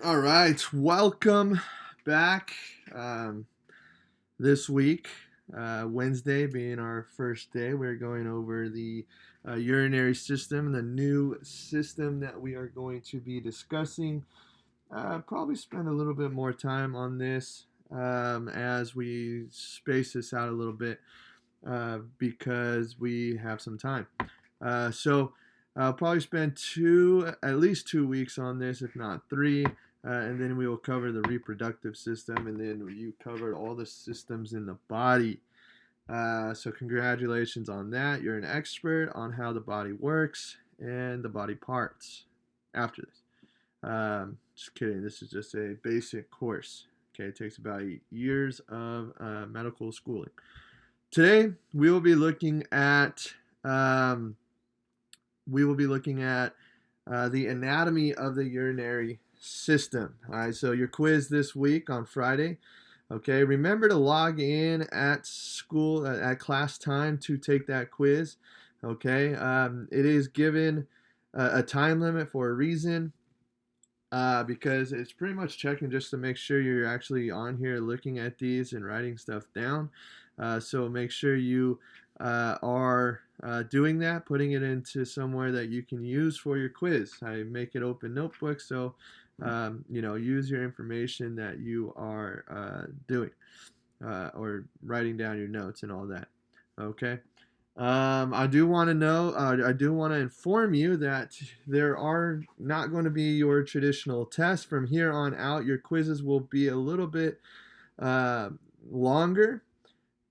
All right, welcome back. This week, Wednesday being our first day, we're going over the urinary system, the new system that we are going to be discussing. Probably spend a little bit more time on this as we space this out a little bit because we have some time. So I'll probably spend at least 2 weeks on this, if not three, and then we will cover the reproductive system, and then you covered all the systems in the body. So congratulations on that. You're an expert on how the body works and the body parts. After this, just kidding. This is just a basic course. Okay, it takes about 8 years of medical schooling. Today um, we will be looking at the anatomy of the urinary system. All right, so your quiz this week on Friday. Okay, remember to log in at school at class time to take that quiz. Okay, it is given a time limit for a reason. Because it's pretty much checking just to make sure you're actually on here looking at these and writing stuff down. So make sure you are doing that, putting it into somewhere that you can use for your quiz. I make it open notebook, so use your information that you are doing or writing down your notes and all that. Okay. I do want to know, I do want to inform you that there are not going to be your traditional tests. From here on out, your quizzes will be a little bit uh, longer,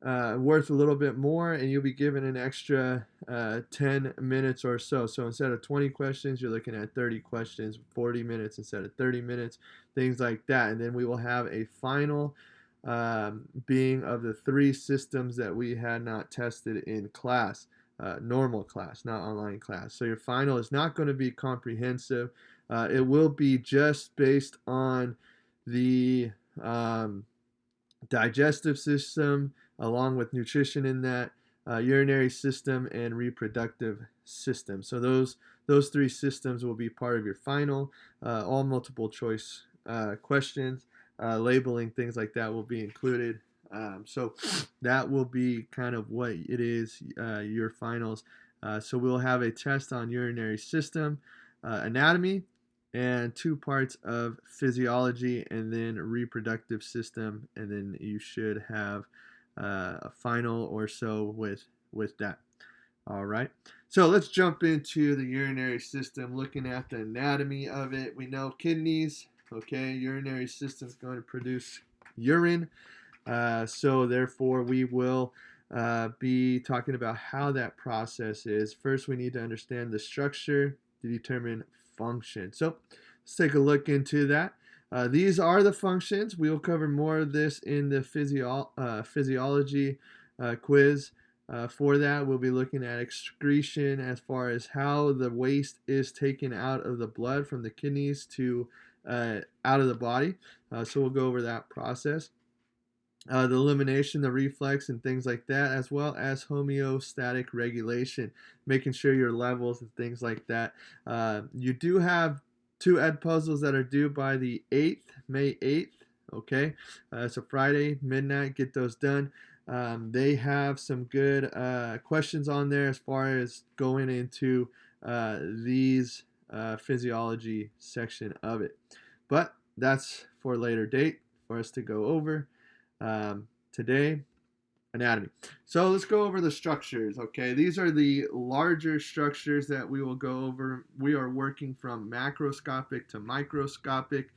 worth a little bit more, and you'll be given an extra 10 minutes or so. So instead of 20 questions, you're looking at 30 questions, 40 minutes instead of 30 minutes, things like that. And then we will have a final being of the three systems that we had not tested in class, normal class, not online class. So your final is not going to be comprehensive. It will be just based on the digestive system, along with nutrition in that, urinary system, and reproductive system. So those three systems will be part of your final. All multiple choice questions, labeling, things like that will be included. So that will be kind of what it is, your finals. So we'll have a test on urinary system, anatomy, and two parts of physiology, and then reproductive system, and then you should have a final or so with that. All right, so let's jump into the urinary system, looking at the anatomy of it. We know kidneys. Okay, urinary system is going to produce urine, so therefore we will be talking about how that process is. First, we need to understand the structure to determine function. So let's take a look into that. These are the functions. We will cover more of this in the physiology quiz. For that, we'll be looking at excretion as far as how the waste is taken out of the blood from the kidneys to out of the body. So we'll go over that process. The elimination, the reflex, and things like that, as well as homeostatic regulation, making sure your levels and things like that. You do have two ed puzzles that are due by the 8th, May 8th. Okay, it's a Friday, midnight. Get those done. They have some good questions on there as far as going into these physiology section of it. But that's for a later date for us to go over. Today, anatomy. So let's go over the structures. Okay, these are the larger structures that we will go over. We are working from macroscopic to microscopic.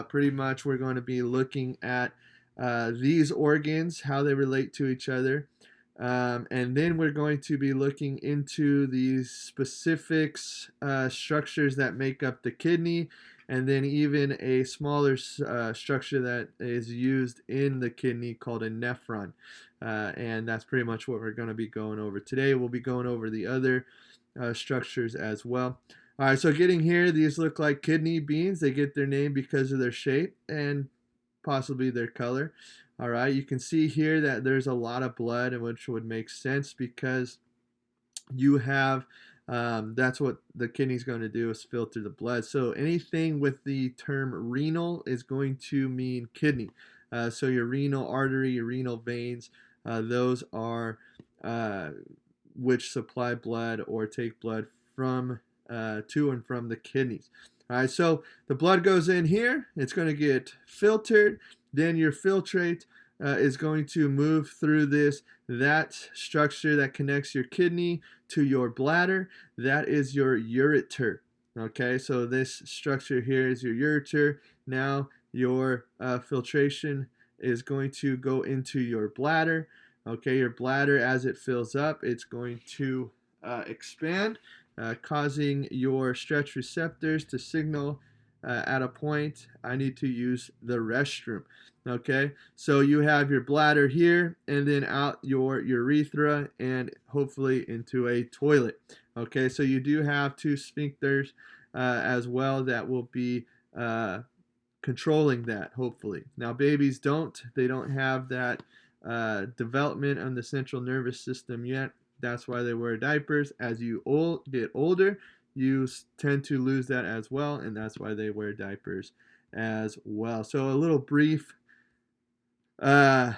Pretty much, we're going to be looking at these organs, how they relate to each other. And then we're going to be looking into these specifics, structures that make up the kidney, and then even a smaller structure that is used in the kidney called a nephron. And that's pretty much what we're going to be going over today. We'll be going over the other structures as well. All right, so getting here, these look like kidney beans. They get their name because of their shape and possibly their color. All right, you can see here that there's a lot of blood, which would make sense because you have That's what the kidney's going to do, is filter the blood. So anything with the term renal is going to mean kidney. So your renal artery, your renal veins, those are uh, which supply blood or take blood from to and from the kidneys. All right, so the blood goes in here. It's going to get filtered. Then your filtrate is going to move through this. That structure that connects your kidney to your bladder, that is your ureter. Okay, so this structure here is your ureter. Now your filtration is going to go into your bladder. Okay, your bladder, as it fills up, it's going to expand, causing your stretch receptors to signal at a point, I need to use the restroom. Okay, so you have your bladder here, and then out your urethra, and hopefully into a toilet. Okay, so you do have two sphincters as well that will be controlling that, hopefully. Now, babies they don't have that development on the central nervous system yet. That's why they wear diapers. As you get older, you tend to lose that as well, and that's why they wear diapers as well. So a little brief uh,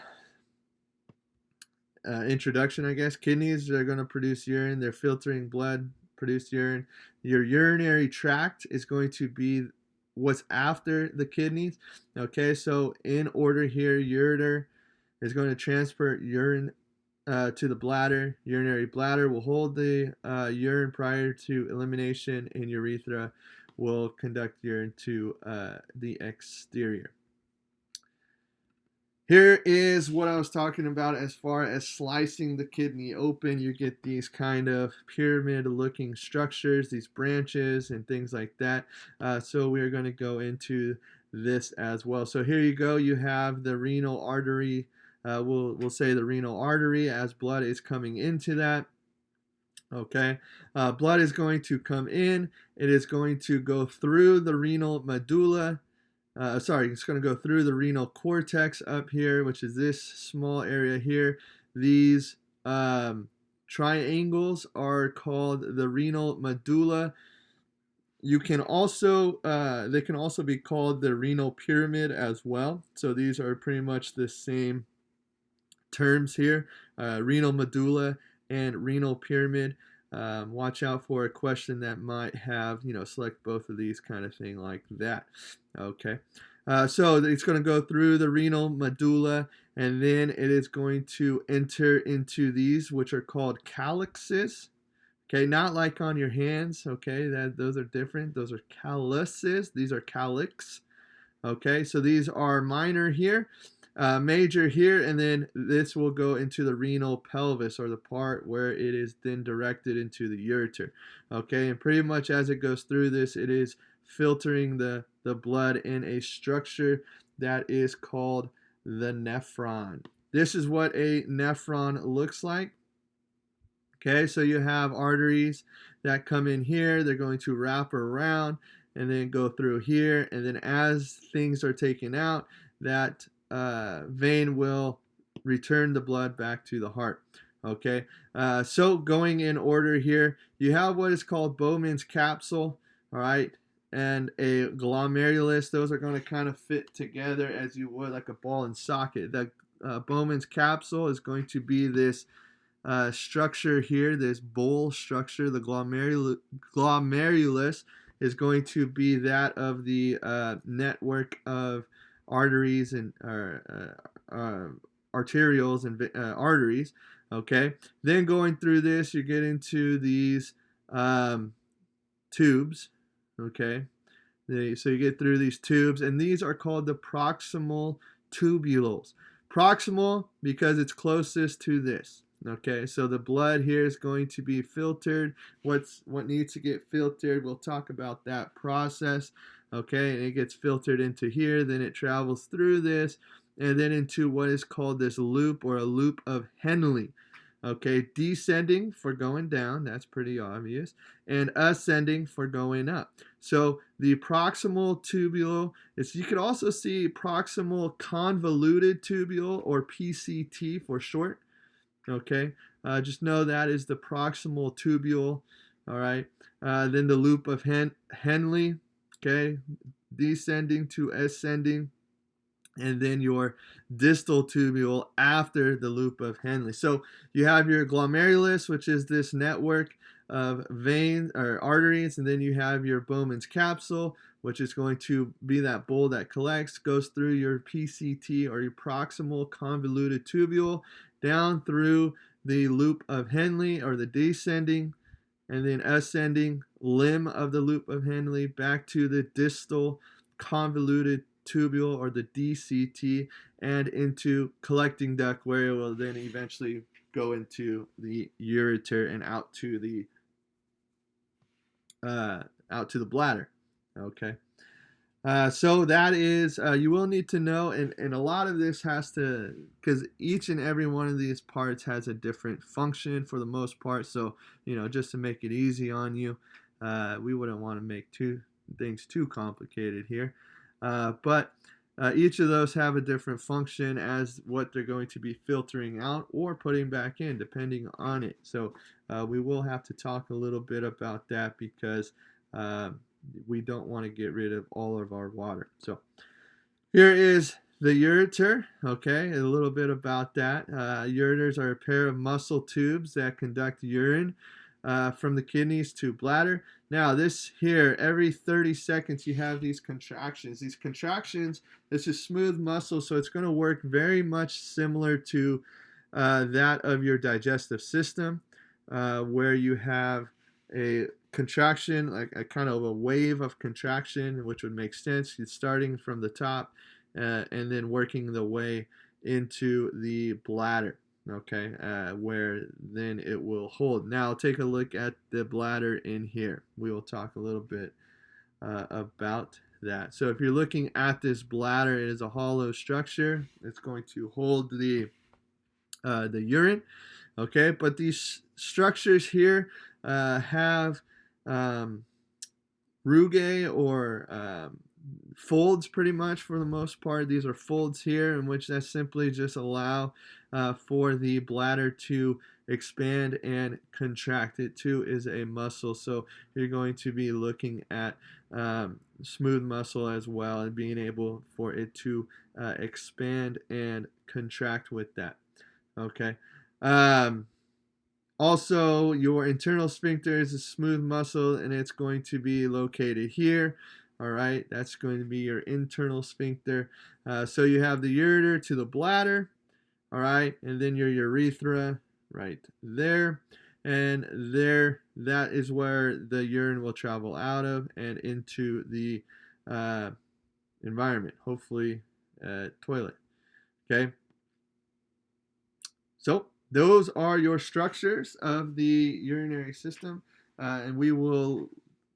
introduction, I guess. Kidneys are going to produce urine. They're filtering blood, produce urine. Your urinary tract is going to be what's after the kidneys. Okay, so in order here, ureter is going to transport urine to the bladder. Urinary bladder will hold the urine prior to elimination, and urethra will conduct urine to the exterior. Here is what I was talking about as far as slicing the kidney open. You get these kind of pyramid-looking structures, these branches and things like that. So we're going to go into this as well. So here you go. You have the renal artery. We'll say the renal artery as blood is coming into that. Okay, blood is going to come in. It is going to go through the renal medulla. It's going to go through the renal cortex up here, which is this small area here. These triangles are called the renal medulla. You can also, they can also be called the renal pyramid as well. So these are pretty much the same terms here, renal medulla and renal pyramid. Watch out for a question that might have, select both of these kind of thing like that. Okay, so it's going to go through the renal medulla, and then it is going to enter into these, which are called calyxes. Okay, not like on your hands. Okay, those are different. Those are calyces. These are calyx. Okay, so these are minor here, major here, and then this will go into the renal pelvis, or the part where it is then directed into the ureter. Okay, and pretty much as it goes through this, it is filtering the blood in a structure that is called the nephron. This is what a nephron looks like. Okay, so you have arteries that come in here. They're going to wrap around and then go through here. And then as things are taken out, that vein will return the blood back to the heart. Okay, so going in order here, you have what is called Bowman's capsule, all right, and a glomerulus. Those are going to kind of fit together as you would like a ball and socket. The Bowman's capsule is going to be this structure here, this bowl structure. The glomerulus is going to be that of the network of arteries and arterioles and arteries. Okay, then going through this, you get into these tubes. Okay, so you get through these tubes, and these are called the proximal tubules. Proximal because it's closest to this. Okay, so the blood here is going to be filtered. What needs to get filtered, we'll talk about that process. Okay, and it gets filtered into here, then it travels through this, and then into what is called this loop, or a loop of Henle. Okay, descending for going down, that's pretty obvious, and ascending for going up. So the proximal tubule is, you could also see proximal convoluted tubule, or PCT for short. Okay, just know that is the proximal tubule. All right. Then the loop of Henle, okay, descending to ascending, and then your distal tubule after the loop of Henle. So you have your glomerulus, which is this network of veins or arteries, and then you have your Bowman's capsule, which is going to be that bowl that collects, goes through your PCT or your proximal convoluted tubule, down through the loop of Henle or the descending, and then ascending limb of the loop of Henle back to the distal convoluted tubule or the DCT and into collecting duct, where it will then eventually go into the ureter and out to the bladder. Okay. So that is, you will need to know, and a lot of this has to, because each and every one of these parts has a different function for the most part. So, just to make it easy on you, we wouldn't want to make things too complicated here. But each of those have a different function as what they're going to be filtering out or putting back in, depending on it. So we will have to talk a little bit about that because we don't want to get rid of all of our water. So here is the ureter. Okay, a little bit about that. Ureters are a pair of muscle tubes that conduct urine from the kidneys to bladder. Now this here, every 30 seconds you have these contractions. These contractions, this is smooth muscle, so it's going to work very much similar to that of your digestive system, where you have a contraction, like a kind of a wave of contraction, which would make sense. It's starting from the top and then working the way into the bladder, okay, where then it will hold. Now take a look at the bladder in here. We will talk a little bit about that. So if you're looking at this bladder, it is a hollow structure. It's going to hold the urine, okay, but these structures here have rugae or folds pretty much for the most part. These are folds here in which that simply just allow for the bladder to expand and contract. It too is a muscle, so you're going to be looking at smooth muscle as well and being able for it to expand and contract with that. Okay. Also, your internal sphincter is a smooth muscle and it's going to be located here. All right, that's going to be your internal sphincter. So you have the ureter to the bladder, all right, and then your urethra right there. And there, that is where the urine will travel out of and into the environment, hopefully toilet. Okay. So those are your structures of the urinary system, and we will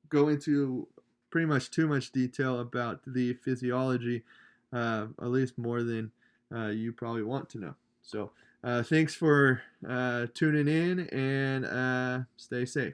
go into pretty much too much detail about the physiology, at least more than you probably want to know. So thanks for tuning in, and stay safe.